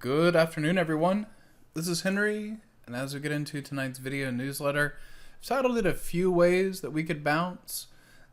Good afternoon, everyone. This is Henry, and as we get into tonight's video newsletter, I've titled it a few ways that we could bounce.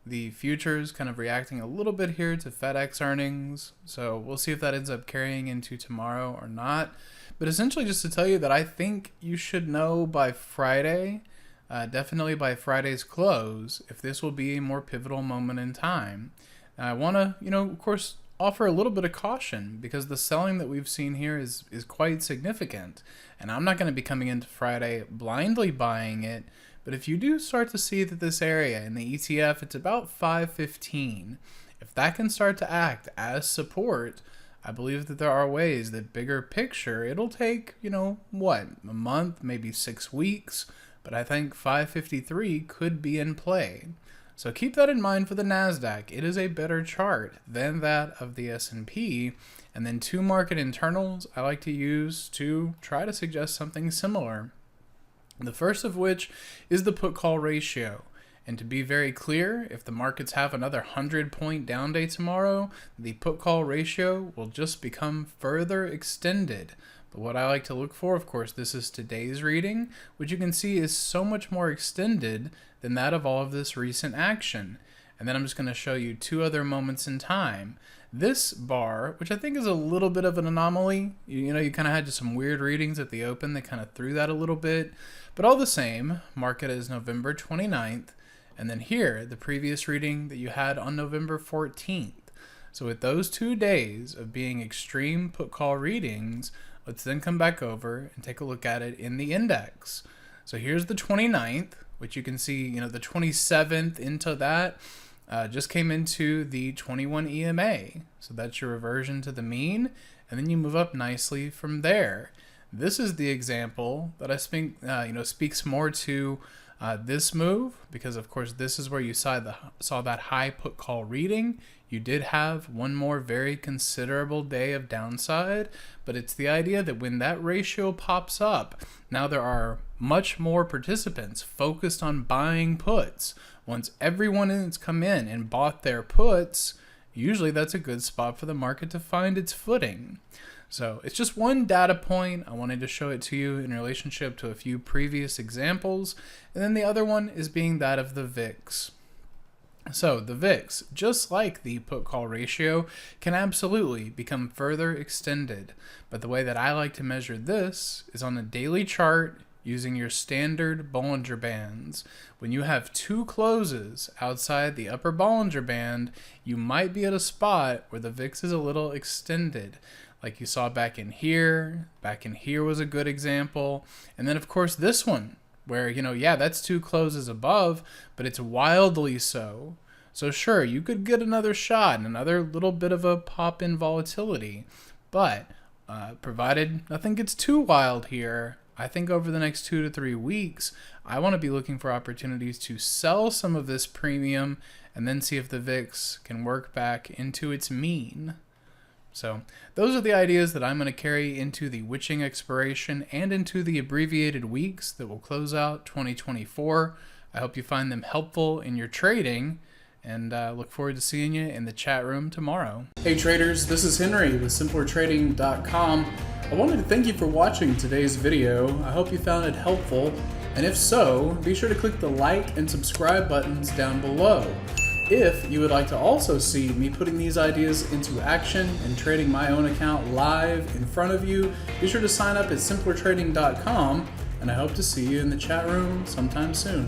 The futures kind of reacting a little bit here to FedEx earnings, so we'll see if that ends up carrying into tomorrow or not. But essentially just to tell you that I think you should know by Friday, definitely by Friday's close, if this will be a more pivotal moment in time. And I want to, of course, offer a little bit of caution because the selling that we've seen here is quite significant. And I'm not going to be coming into Friday blindly buying it, but if you do start to see that this area in the ETF, it's about 515. If that can start to act as support, I believe that there are ways that bigger picture, it'll take, a month, maybe 6 weeks, but I think 553 could be in play. So keep that in mind for the NASDAQ. It is a better chart than that of the S&P. And then two market internals I like to use to try to suggest something similar. The first of which is the put-call ratio. And to be very clear, if the markets have another 100-point down day tomorrow, the put-call ratio will just become further extended. But what I like to look for, of course, this is today's reading, which you can see is so much more extended than that of all of this recent action. And then I'm just going to show you two other moments in time. This bar, which I think is a little bit of an anomaly, you kind of had just some weird readings at the open that kind of threw that a little bit. But all the same, market is November 29th. And then here, the previous reading that you had on November 14th. So with those 2 days of being extreme put-call readings, let's then come back over and take a look at it in the index. So here's the 29th, which you can see, the 27th into that just came into the 21 EMA. So that's your reversion to the mean, and then you move up nicely from there. This is the example that I think, speaks more to this move, because of course this is where you saw that high put call reading. You did have one more very considerable day of downside, but it's the idea that when that ratio pops up, now there are much more participants focused on buying puts. Once everyone has come in and bought their puts, usually that's a good spot for the market to find its footing. So it's just one data point. I wanted to show it to you in relationship to a few previous examples. And then the other one is being that of the VIX. So the VIX, just like the put-call ratio, can absolutely become further extended. But the way that I like to measure this is on a daily chart using your standard Bollinger Bands. When you have two closes outside the upper Bollinger Band, you might be at a spot where the VIX is a little extended. Like you saw back in here was a good example. And then of course this one, where, that's two closes above, but it's wildly so. So sure, you could get another shot and another little bit of a pop in volatility, but provided nothing gets too wild here, I think over the next 2 to 3 weeks, I want to be looking for opportunities to sell some of this premium and then see if the VIX can work back into its mean. So those are the ideas that I'm going to carry into the witching expiration and into the abbreviated weeks that will close out 2024. I hope you find them helpful in your trading, and look forward to seeing you in the chat room tomorrow. Hey traders, this is Henry with simplertrading.com. I wanted to thank you for watching today's video. I hope you found it helpful, and if so, be sure to click the like and subscribe buttons down below. If you would like to also see me putting these ideas into action and trading my own account live in front of you, be sure to sign up at simplertrading.com, and I hope to see you in the chat room sometime soon.